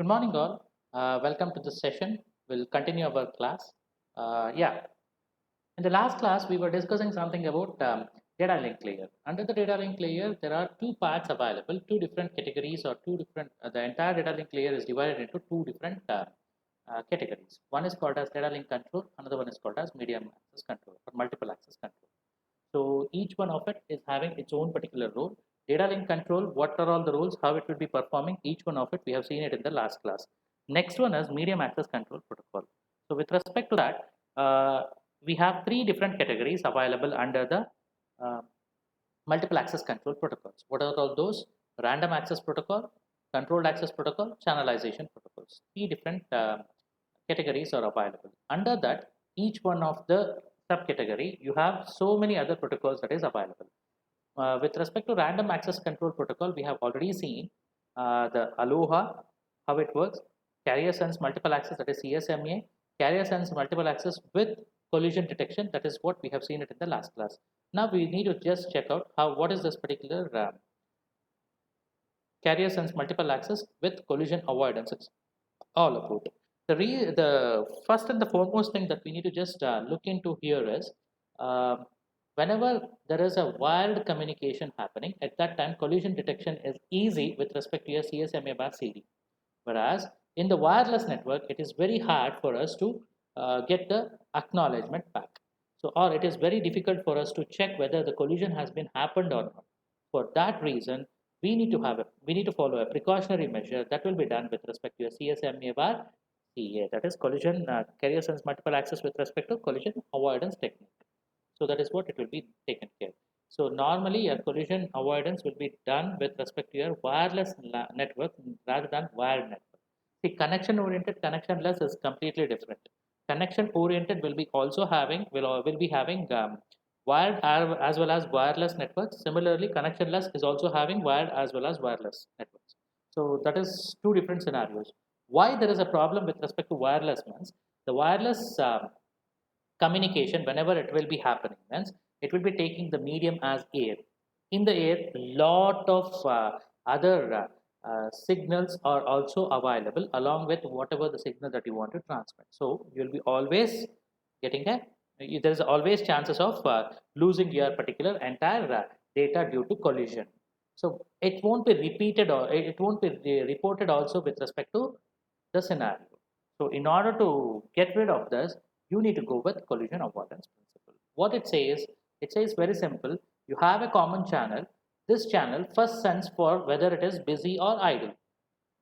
Good morning, all. Welcome to this session. We'll continue our class. In the last class, we were discussing something about data link layer. Under the data link layer, there are two parts available, two different categories, or two different. The entire data link layer is divided into two different categories. One is called as data link control. Another one is called as medium access control or multiple access control. So each one of it is having its own particular role. Data link control, what are all the roles, how it will be performing, each one of it, we have seen it in the last class. Next one is medium access control protocol. So with respect to that, we have three different categories available under the uh, multiple access control protocols. What are all those? Random access protocol, controlled access protocol, channelization protocols. Three different categories are available. Under that, each one of the subcategory, you have so many other protocols that is available. With respect to random access control protocol, we have already seen the Aloha, how it works, carrier sense multiple access, that is CSMA, carrier sense multiple access with collision detection, that is what we have seen it in the last class. Now we need to just check out what is this particular carrier sense multiple access with collision avoidance. It's all about it. The first and the foremost thing that we need to just look into here is whenever there is a wired communication happening, at that time collision detection is easy with respect to your CSMA bar CD. Whereas in the wireless network, it is very hard for us to get the acknowledgement back. So, or it is very difficult for us to check whether the collision has been happened or not. For that reason, we need to follow a precautionary measure that will be done with respect to your CSMA bar CA, that is collision carrier sense multiple access with respect to collision avoidance technique. So that is what it will be taken care. So normally your collision avoidance will be done with respect to your wireless network rather than wired network. See, connection oriented, connectionless is completely different. Connection oriented will be also having will be having wired as well as wireless networks. Similarly, connectionless is also having wired as well as wireless networks. So that is two different scenarios. Why there is a problem with respect to wireless means the wireless communication, whenever it will be happening, means it will be taking the medium as air. In the air, lot of other signals are also available along with whatever the signal that you want to transmit. So you'll be always getting a there's always chances of losing your particular entire data due to collision. So it won't be repeated or it won't be reported also with respect to the scenario. So in order to get rid of this, you need to go with collision avoidance principle. What it says very simple. You have a common channel. This channel first sends for whether it is busy or idle.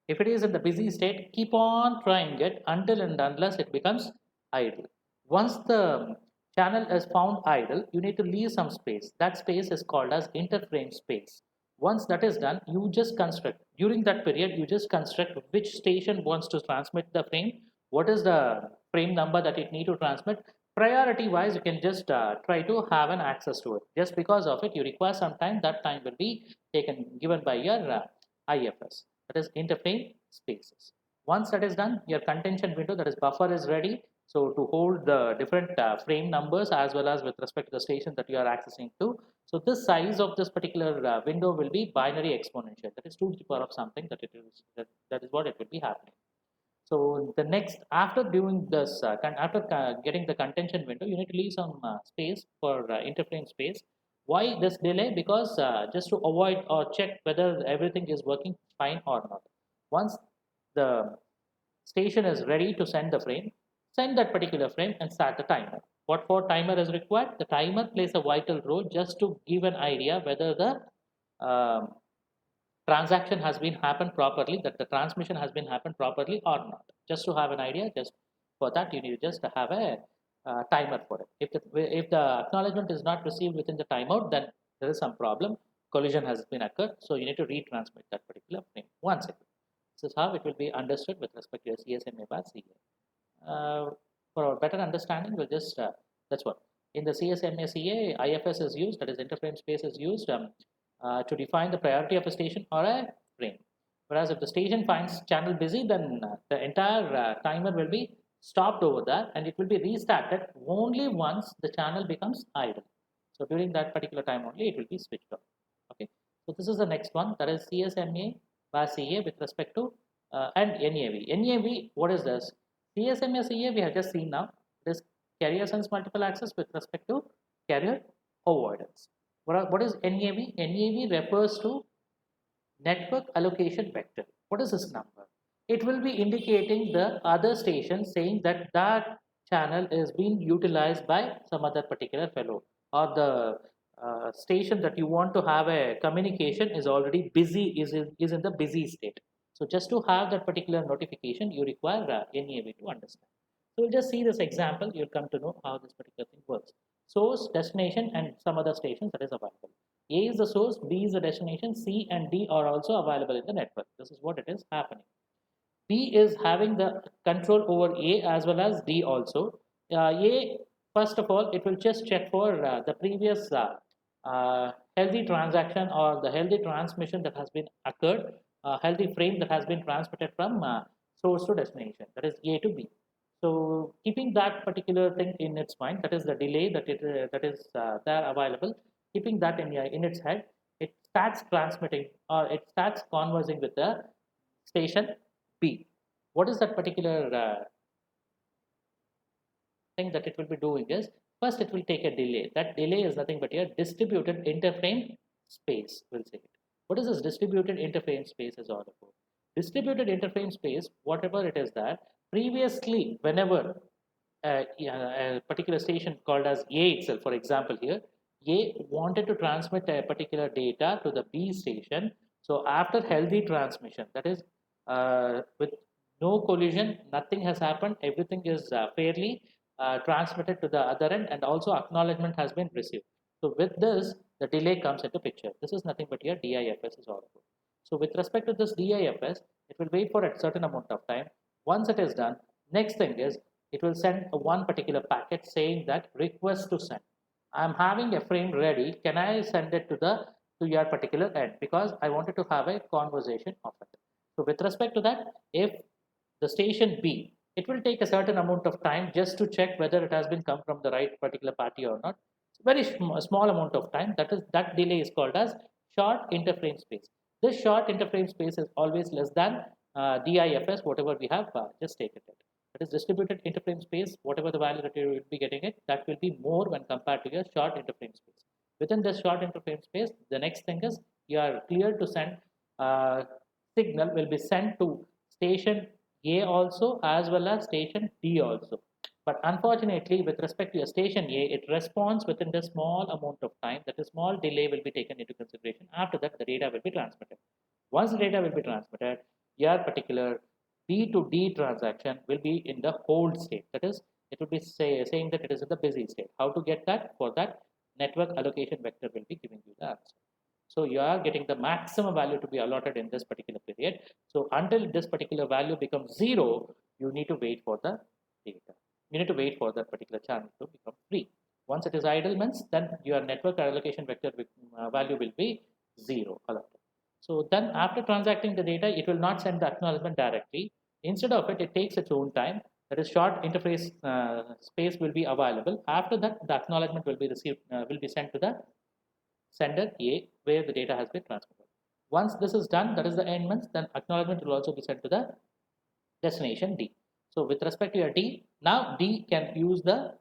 If it is in the busy state, keep on trying it until and unless it becomes idle. Once the channel is found idle, you need to leave some space. That space is called as interframe space. Once that is done, you just construct. During that period, you just construct which station wants to transmit the frame, what is the frame number that it need to transmit. Priority wise, you can just try to have an access to it. Just because of it, you require some time. That time will be given by your IFS, that is interframe spaces. Once that is done, your contention window, that is buffer, is ready. So to hold the different frame numbers as well as with respect to the station that you are accessing to. So this size of this particular window will be binary exponential. That is 2 to the power of something that it is that is what it will be happening. So the next, after doing this, after getting the contention window, you need to leave some space for interframe space. Why this delay? Because just to avoid or check whether everything is working fine or not. Once the station is ready to send the frame, send that particular frame and start the timer. What for timer is required? The timer plays a vital role just to give an idea whether the transaction has been happened properly, that the transmission has been happened properly or not. Just to have an idea, just for that you need to just have a timer for it. If the acknowledgement is not received within the timeout, then there is some problem. Collision has been occurred, so you need to retransmit that particular frame once again. This is how it will be understood with respect to your CSMA by CA. For our better understanding, we'll just that's what in the CSMA CA IFS is used, that is interframe space is used to define the priority of a station or a frame. Whereas if the station finds channel busy, then the entire timer will be stopped over there and it will be restarted only once the channel becomes idle. So during that particular time only it will be switched off. Okay. So this is the next one, that is CSMA by CA with respect to and NAV. NAV, what is this? PSMA CA we have just seen now. It is carrier sense multiple access with respect to carrier avoidance. What is NAV? NAV refers to network allocation vector. What is this number? It will be indicating the other station saying that that channel is being utilized by some other particular fellow, or the station that you want to have a communication is already busy, is in the busy state. So just to have that particular notification, you require NAV to understand. So we'll just see this example. You'll come to know how this particular thing works. Source, destination, and some other stations that is available. A is the source, B is the destination, C and D are also available in the network. This is what it is happening. B is having the control over A as well as D also. A, first of all, it will just check for the previous healthy transaction or the healthy transmission that has been occurred, healthy frame that has been transmitted from source to destination, that is A to B. So keeping that particular thing in its mind, that is the delay that is there available, keeping that in its head, it starts transmitting or it starts conversing with the station B. What is that particular thing that it will be doing is, first it will take a delay. That delay is nothing but your distributed interframe space, we'll say it. What is this distributed interframe space is all about? Distributed interframe space, whatever it is that, previously whenever a particular station called as A itself, for example here, A wanted to transmit a particular data to the B station. So after healthy transmission, that is with no collision, nothing has happened, everything is fairly transmitted to the other end, and also acknowledgement has been received. So with this, the delay comes into picture. This is nothing but your DIFS is all about. So with respect to this DIFS, it will wait for a certain amount of time. Once it is done, next thing is it will send one particular packet saying that request to send. I'm having a frame ready. Can I send it to your particular end, because I wanted to have a conversation of it. So with respect to that, if the station B, it will take a certain amount of time just to check whether it has been come from the right particular party or not. It's very small amount of time. That delay is called as short interframe space. This short interframe space is always less than DIFS, whatever we have just taken it. That is distributed interframe space, whatever the value that you will be getting it, that will be more when compared to your short interframe space. Within this short interframe space, the next thing is you are clear to send signal will be sent to station A also as well as station D also. But unfortunately, with respect to your station A, it responds within the small amount of time, that a small delay will be taken into consideration. After that, the data will be transmitted. Once the data will be transmitted, your particular B to D transaction will be in the hold state. That is, it will be saying that it is in the busy state. How to get that? For that, network allocation vector will be giving you the answer. So you are getting the maximum value to be allotted in this particular period. So until this particular value becomes 0, you need to wait for the data. You need to wait for that particular channel to become free. Once it is idle means, then your network allocation vector value will be 0 allotted. So then after transacting the data, it will not send the acknowledgement directly. Instead of it, it takes its own time. That is, short interface space will be available. After that, the acknowledgement will be received, will be sent to the sender A, where the data has been transmitted. Once this is done, that is the end means, then acknowledgement will also be sent to the destination D. So with respect to your D, now D can use the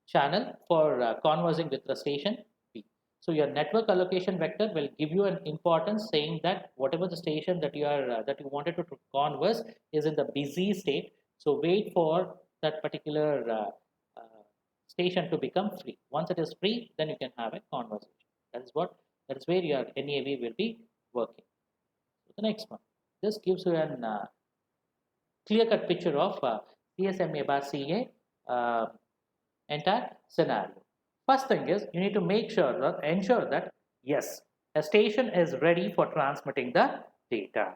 channel for conversing with the station B. So your network allocation vector will give you an importance saying that whatever the station that you are that you wanted to converse is in the busy state. So wait for that particular station to become free. Once it is free, then you can have a conversation. That is where your NAV will be working. So the next one, this gives you an clear-cut picture of PSMA bar CA entire scenario. First thing is you need to ensure that yes, a station is ready for transmitting the data.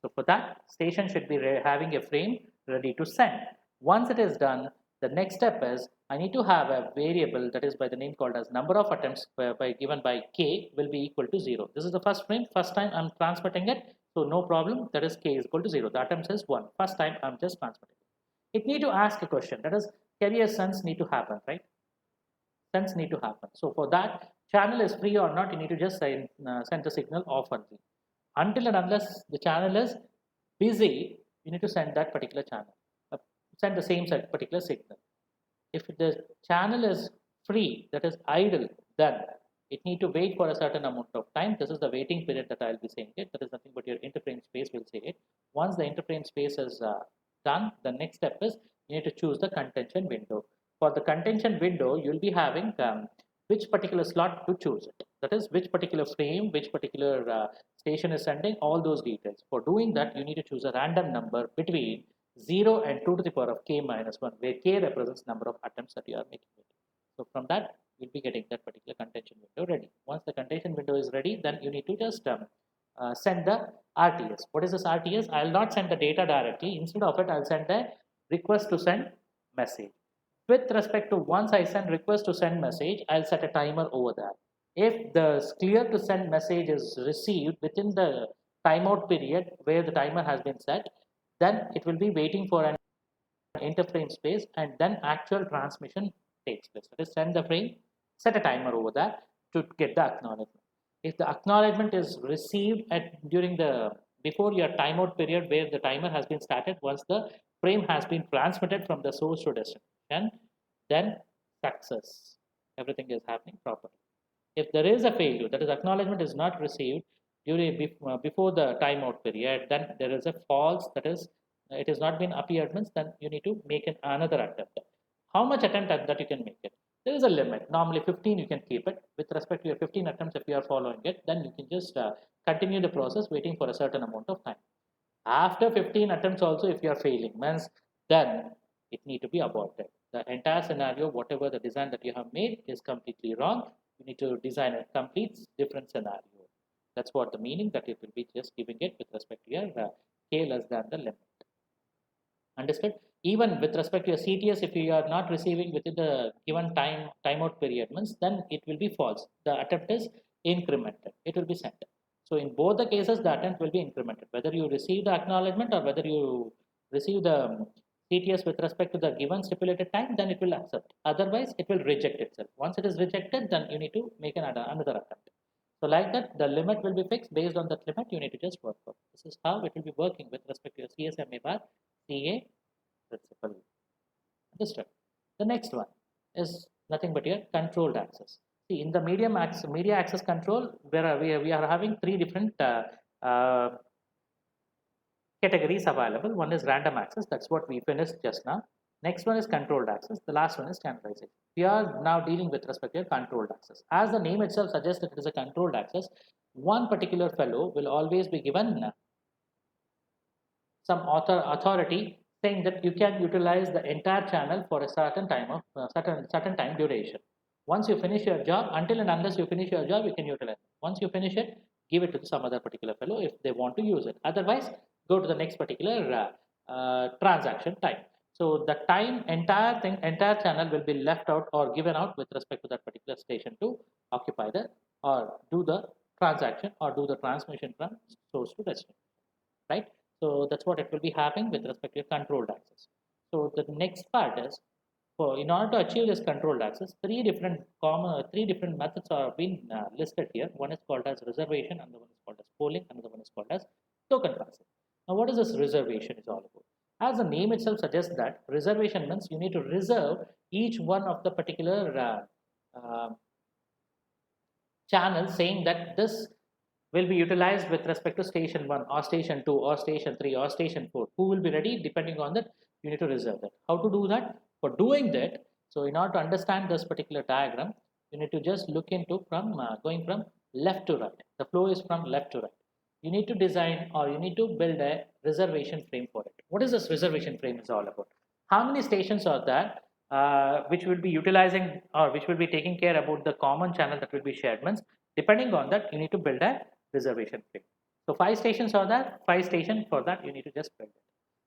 So for that, station should be having a frame ready to send. Once it is done, the next step is I need to have a variable that is by the name called as number of attempts given by k will be equal to 0. This is the first frame. First time I'm transmitting it, so no problem. That is k is equal to 0. The attempts is 1. First time I'm just transmitting it. It need to ask a question. That is, carrier sense need to happen, right? Sense need to happen. So for that, channel is free or not, you need to just send the signal off only. Until and unless the channel is busy, you need to send that particular channel, send the same particular signal. If the channel is free, that is idle, then it need to wait for a certain amount of time. This is the waiting period that I'll be saying it. That is nothing but your interframe space will say it. Once the interframe space is done, the next step is you need to choose the contention window. For the contention window, you'll be having which particular slot to choose it. That is which particular frame, which particular station is sending, all those details. For doing that, you need to choose a random number between 0 and 2 to the power of k minus 1, where k represents number of attempts that you are making it. So from that, you'll be getting that particular contention window ready. Once the contention window is ready, then you need to just send the RTS. What is this RTS? I'll not send the data directly. Instead of it, I'll send a request to send message. With respect to once I send request to send message, I'll set a timer over that. If the clear to send message is received within the timeout period where the timer has been set, then it will be waiting for an interframe space, and then actual transmission takes place. That is, send the frame, set a timer over that to get the acknowledgement. If the acknowledgement is received during the before your timeout period where the timer has been started, once the frame has been transmitted from the source to destination, then success. Everything is happening properly. If there is a failure, that is acknowledgement is not received before the timeout period, then there is a false, that is it has not been appeared, means then you need to make another attempt. How much attempt that you can make it? There is a limit. Normally 15 you can keep it. With respect to your 15 attempts, if you are following it, then you can just continue the process waiting for a certain amount of time. After 15 attempts also, if you are failing, means then it need to be aborted. The entire scenario, whatever the design that you have made is completely wrong. You need to design a complete different scenario. That's what the meaning that it will be just giving it with respect to your k less than the limit. Understood? Even with respect to your CTS, if you are not receiving within the given timeout period, means then it will be false. The attempt is incremented. It will be sent. So in both the cases, the attempt will be incremented. Whether you receive the acknowledgement or whether you receive the CTS with respect to the given stipulated time, then it will accept. Otherwise, it will reject itself. Once it is rejected, then you need to make another attempt. So like that, the limit will be fixed. Based on that limit, you need to just work for. This is how it will be working with respect to your CSMA bar CA principle. Understood? The next one is nothing but your controlled access. See, in the media access control, where we are having three different categories available. One is random access. That's what we finished just now. Next one is controlled access. The last one is standardization. We are now dealing with respect to controlled access. As the name itself suggests that it is a controlled access, one particular fellow will always be given some authority saying that you can utilize the entire channel for a certain time of certain time duration. Once you finish your job, until and unless you finish your job, you can utilize it. Once you finish it, give it to some other particular fellow if they want to use it. Otherwise, go to the next particular transaction time. So the entire channel will be left out or given out with respect to that particular station to occupy the or do the transaction or do the transmission from source to destination, right? So that's what it will be having with respect to controlled access. So the next part is, in order to achieve this controlled access, three different methods are being listed here. One is called as reservation, another one is called as polling, another one is called as token passing. Now, what is this reservation is all about? As the name itself suggests, that reservation means you need to reserve each one of the particular channels, saying that this will be utilized with respect to station 1 or station 2 or station 3 or station 4. Who will be ready? Depending on that, you need to reserve that. How to do that? For doing that, so in order to understand this particular diagram, you need to just look into from going from left to right. The flow is from left to right. You need to design or you need to build a reservation frame for it. What is this reservation frame is all about? How many stations are there which will be utilizing or which will be taking care about the common channel that will be shared? Means depending on that, you need to build a reservation frame. So 5 stations are there, 5 stations for that you need to just build it.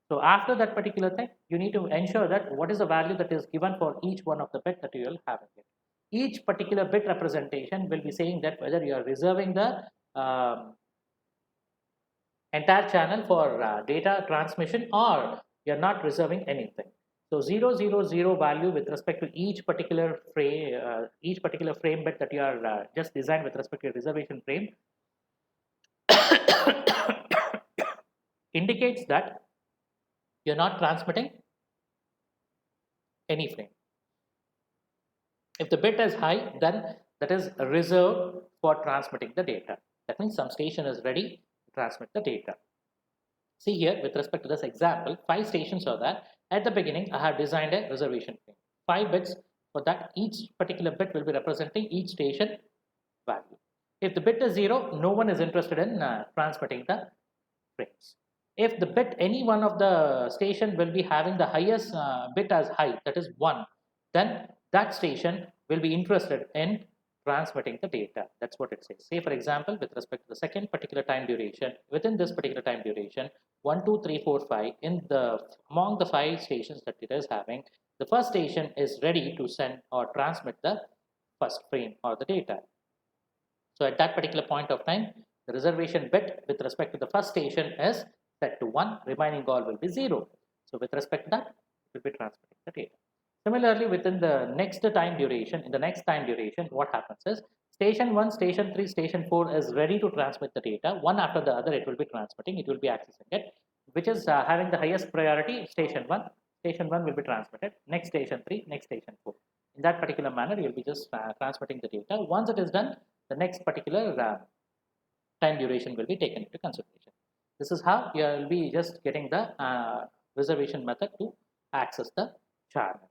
So after that particular thing, you need to ensure that what is the value that is given for each one of the bit that you will have it. Each particular bit representation will be saying that whether you are reserving the entire channel for data transmission or you are not reserving anything. So 000 value with respect to each particular frame bit that you are just designed with respect to your reservation frame indicates that you're not transmitting any frame. If the bit is high, then that is reserved for transmitting the data. That means some station is ready to transmit the data. See here, with respect to this example, 5 stations are there. At the beginning, I have designed a reservation frame. 5 bits for that, each particular bit will be representing each station value. If the bit is 0, no one is interested in transmitting the frames. If the bit, any one of the station will be having the highest bit as high, that is 1, then that station will be interested in transmitting the data. That's what it says. Say for example, with respect to the second particular time duration, within this particular time duration, 1, 2, 3, 4, 5, in the among the 5 stations that it is having, the first station is ready to send or transmit the first frame or the data. So at that particular point of time, the reservation bit with respect to the first station is set to 1, remaining all will be 0. So with respect to that, it will be transmitting the data. Similarly, within the next time duration, in the next time duration, what happens is station 1, station 3, station 4 is ready to transmit the data. One after the other, it will be transmitting, it will be accessing it. Which is having the highest priority, station 1. Station 1 will be transmitted, next station 3, next station 4. In that particular manner, you will be just transmitting the data. Once it is done, the next particular time duration will be taken into consideration. This is how you will be just getting the reservation method to access the channel.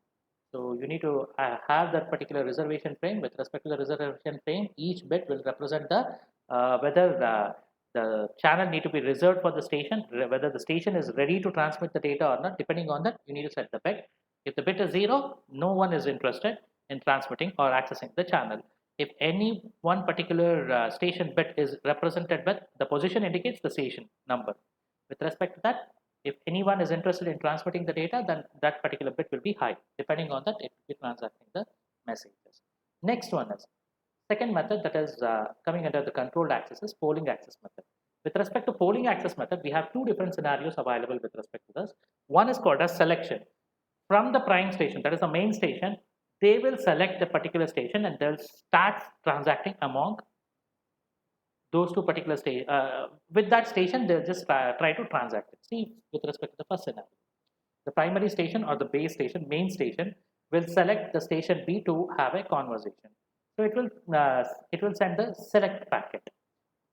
So you need to have that particular reservation frame. With respect to the reservation frame, each bit will represent the whether the channel need to be reserved for the station, whether the station is ready to transmit the data or not. Depending on that, you need to set the bit. If the bit is 0, no one is interested in transmitting or accessing the channel. If any one particular station bit is represented with, the position indicates the station number. With respect to that, if anyone is interested in transmitting the data, then that particular bit will be high. Depending on that, it will be transacting the messages. Next one is second method, that is coming under the controlled access, is polling access method. With respect to polling access method, we have two different scenarios available with respect to this. One is called as selection. From the prime station, that is the main station, they will select the particular station and they'll start transacting among those two particular stations. With that station, they'll just try to transact it. See, with respect to the first scenario, the primary station or the base station, main station, will select the station B to have a conversation. So it will send the select packet.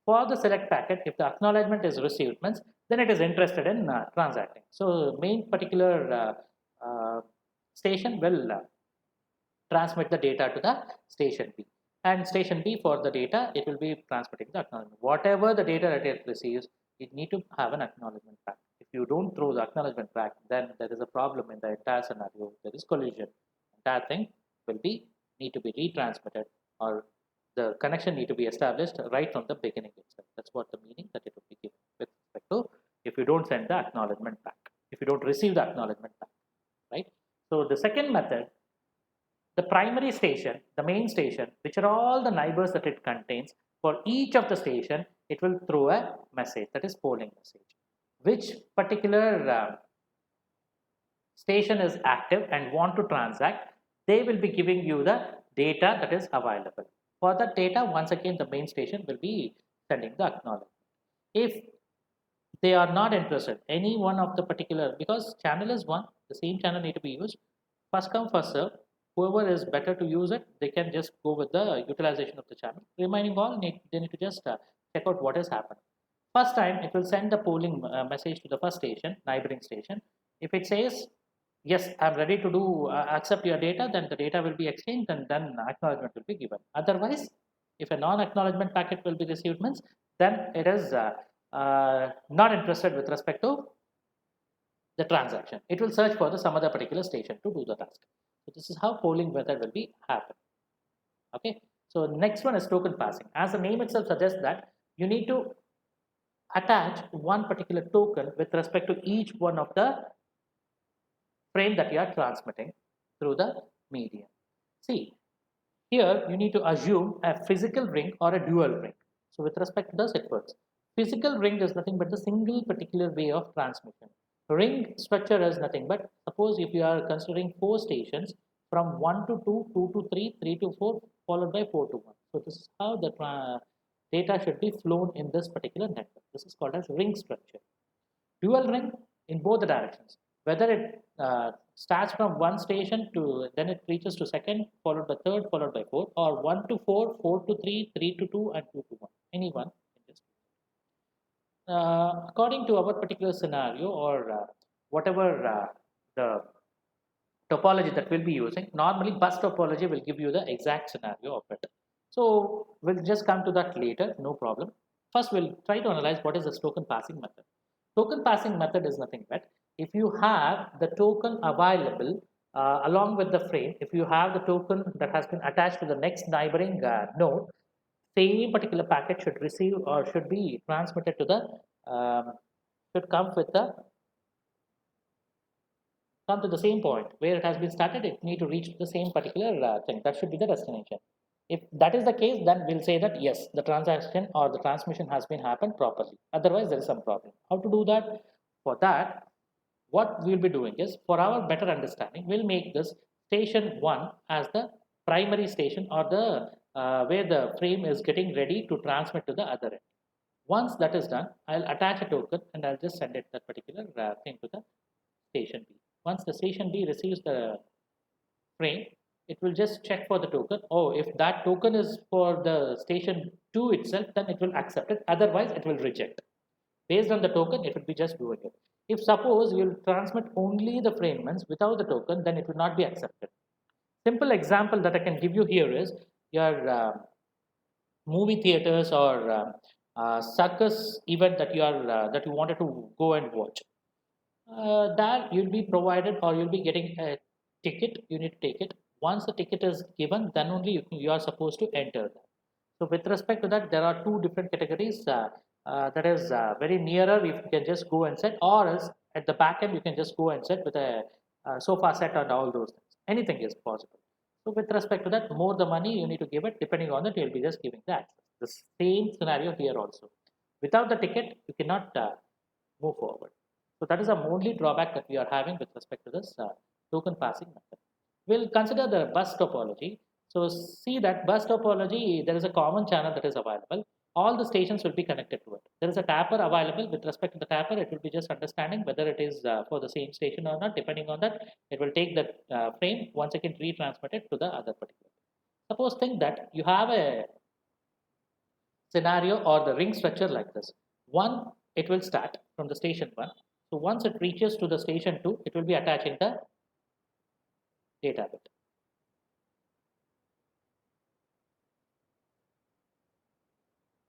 For the select packet, if the acknowledgement is received, means then it is interested in transacting. So main particular station will transmit the data to the station B. And station B, for the data, it will be transmitting the acknowledgement. Whatever the data that it receives, it need to have an acknowledgement back. If you don't throw the acknowledgement back, then there is a problem in the entire scenario. There is collision. Entire thing will be need to be retransmitted, or the connection need to be established right from the beginning itself. That's what the meaning that it will be given with respect to if you don't send the acknowledgement back, if you don't receive the acknowledgement back, right? So the second method, the primary station, the main station, which are all the neighbors that it contains, for each of the station, it will throw a message, that is polling message. Which particular station is active and want to transact, they will be giving you the data that is available. For that data, once again, the main station will be sending the acknowledgement. If they are not interested, any one of the particular, because channel is one, the same channel need to be used, first come, first serve. Whoever is better to use it, they can just go with the utilization of the channel. Remaining all, they need to just check out what has happened. First time, it will send the polling message to the first station, neighboring station. If it says, yes, I'm ready to do accept your data, then the data will be exchanged and then acknowledgement will be given. Otherwise, if a non-acknowledgement packet will be received, means then it is not interested with respect to the transaction. It will search for some other particular station to do the task. So this is how polling method will be happen. Okay. So next one is token passing. As the name itself suggests that you need to attach one particular token with respect to each one of the frame that you are transmitting through the medium. See, here you need to assume a physical ring or a dual ring. So with respect to this, it works. Physical ring is nothing but the single particular way of transmission. Ring structure is nothing but, suppose if you are considering 4 stations, from 1 to 2, 2 to 3, 3 to 4, followed by 4 to 1. So this is how the data should be flown in this particular network. This is called as ring structure. dual ring in both the directions. Whether it starts from one station to then it reaches to second, followed by third, followed by fourth, or 1 to 4, 4 to 3, 3 to 2, and 2 to 1. Any one. According to our particular scenario or whatever the topology that we'll be using, normally bus topology will give you the exact scenario of it. So we'll just come to that later, no problem. First, we'll try to analyze what is the token passing method. Token passing method is nothing but if you have the token available along with the frame, if you have the token that has been attached to the next neighboring node, same particular packet should receive or should be transmitted to the should come to the same point where it has been started. It need to reach the same particular thing. That should be the destination. If that is the case, then we'll say that yes, the transaction or the transmission has been happened properly. Otherwise, there is some problem. How to do that? For that, what we'll be doing is, for our better understanding, we'll make this station 1 as the primary station or the where the frame is getting ready to transmit to the other end. Once that is done, I'll attach a token and I'll just send it that particular thing to the station B. Once the station B receives the frame, it will just check for the token. Oh, if that token is for the station 2 itself, then it will accept it. Otherwise, it will reject. Based on the token, it will be just doing it. If suppose you transmit only the fragments without the token, then it will not be accepted. Simple example that I can give you here is your movie theaters or circus event that you wanted to go and watch. That you'll be provided or you'll be getting a ticket. You need to take it. Once the ticket is given, then only you are supposed to enter that. So with respect to that, there are two different categories. That is very nearer. If you can just go and set, or else at the back end you can just go and set with a sofa set and all those things. Anything is possible. So with respect to that, more the money you need to give it. Depending on that, you'll be just giving the access. The same scenario here also. Without the ticket, you cannot move forward. So that is the only drawback that we are having with respect to this token passing method. We'll consider the bus topology. So see that bus topology, there is a common channel that is available. All the stations will be connected to it. There is a tapper available. With respect to the tapper, it will be just understanding whether it is for the same station or not. Depending on that, it will take the frame once again retransmit it to the other particular. Suppose think that you have a scenario or the ring structure like this. One, it will start from the station 1. So once it reaches to the station 2, it will be attaching the data bit.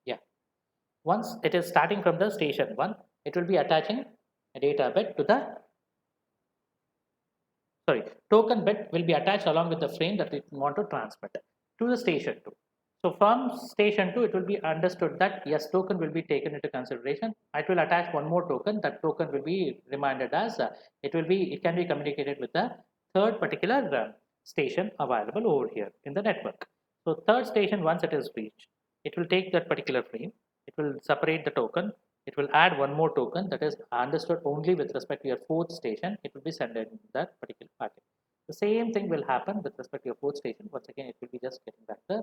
Yeah. Once it is starting from the station 1, it will be attaching a data bit to the token bit will be attached along with the frame that we want to transmit to the station 2. So from station 2, it will be understood that yes, token will be taken into consideration. It will attach one more token. That token will be reminded as it can be communicated with the third particular station available over here in the network. So third station, once it is reached, it will take that particular frame. It will separate the token. It will add one more token that is understood only with respect to your fourth station. It will be sent in that particular packet. The same thing will happen with respect to your fourth station. Once again, it will be just getting back the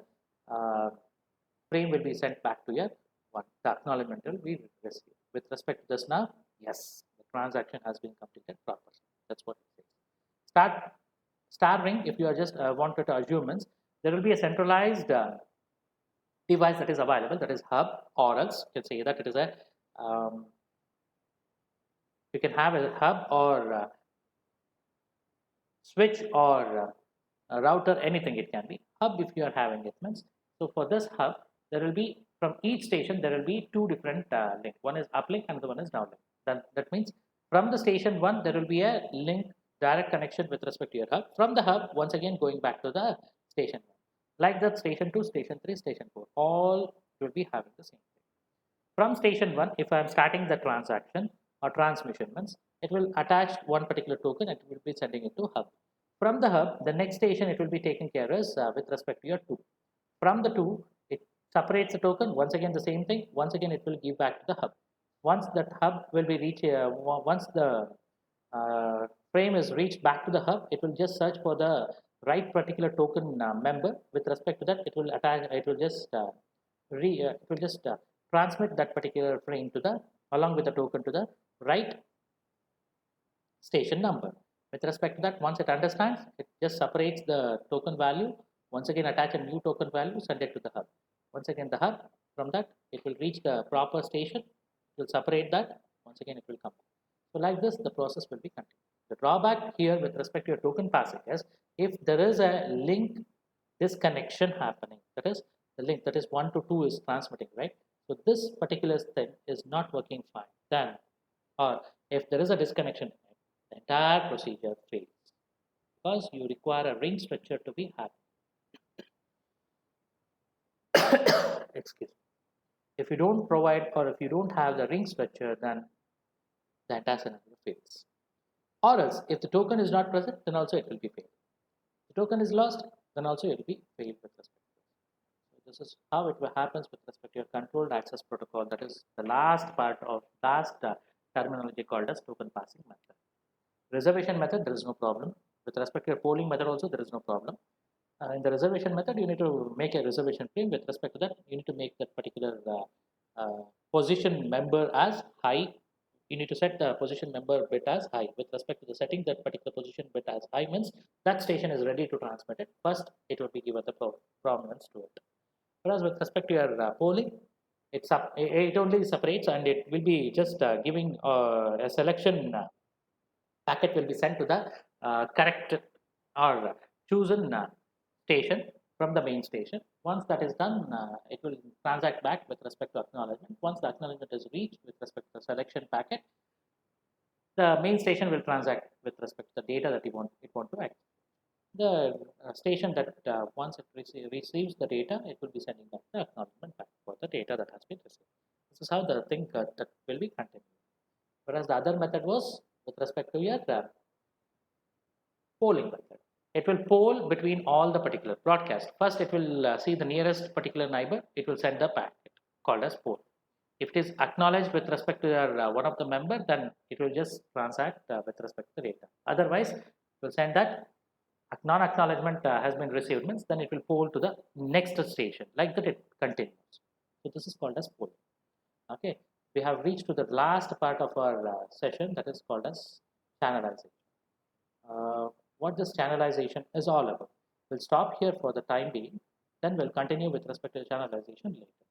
frame will be sent back to your one. The acknowledgement will be received. With respect to this now, yes, the transaction has been completed properly. That's what it says. Star ring, if you are just wanted to assume, there will be a centralized device that is available, that is hub, or else you can say that it is a you can have a hub or switch or a router, anything it can be. Hub if you are having it means. So for this hub, there will be from each station there will be two different links. One is uplink and the one is downlink. That means from the station 1 there will be a link direct connection with respect to your hub. From the hub, once again going back to the station 1. Like that, station 2, station 3, station 4, all will be having the same thing. From station 1, if I am starting the transaction or transmission means, it will attach one particular token and it will be sending it to hub. From the hub, the next station it will be taken care of with respect to your 2. From the 2, it separates the token, once again the same thing, once again it will give back to the hub. Once that hub will be reached, once the frame is reached back to the hub, it will just search for the right particular token member. With respect to that, it will attach, it will just transmit that particular frame to the along with the token to the write station number. With respect to that, once it understands, it just separates the token value. Once again, attach a new token value, send it to the hub. Once again, the hub, from that, it will reach the proper station. It will separate that. Once again, it will come. So like this, the process will be continued. The drawback here with respect to your token passing is if there is a link disconnection happening, that is the link that is 1 to 2 is transmitting, right? So this particular thing is not working fine. Then, or if there is a disconnection, the entire procedure fails because you require a ring structure to be happy. Excuse me. If you don't provide or if you don't have the ring structure, then the entire scenario fails. Or else, if the token is not present, then also it will be failed. If the token is lost, then also it will be failed with respect to this. So this is how it happens with respect to your controlled access protocol. That is the last part of last terminology called as token passing method. Reservation method, there is no problem. With respect to your polling method also, there is no problem. In the reservation method, you need to make a reservation frame. With respect to that, you need to make that particular position member as high. You need to set the position member bit as high. With respect to the setting that particular position bit as high means that station is ready to transmit it. First, it will be given the prominence to it. Whereas with respect to your polling, it only separates and it will be just giving a selection packet will be sent to the correct or chosen station from the main station. Once that is done, it will transact back with respect to acknowledgement. Once the acknowledgement is reached with respect to the selection packet, the main station will transact with respect to the data that it want to access. The station that once it receives the data, it will be sending back the acknowledgement back for the data that has been received. This is how the thing that will be continued. Whereas the other method was with respect to your polling method. It will poll between all the particular broadcast. First, it will see the nearest particular neighbor. It will send the packet called as poll. If it is acknowledged with respect to your one of the member, then it will just transact with respect to the data. Otherwise, it will send that non-acknowledgement has been received means then it will poll to the next station. Like that, it continues. So this is called as polling. Okay, we have reached to the last part of our session, that is called as channelization. What this channelization is all about. We'll stop here for the time being, then we'll continue with respect to channelization later.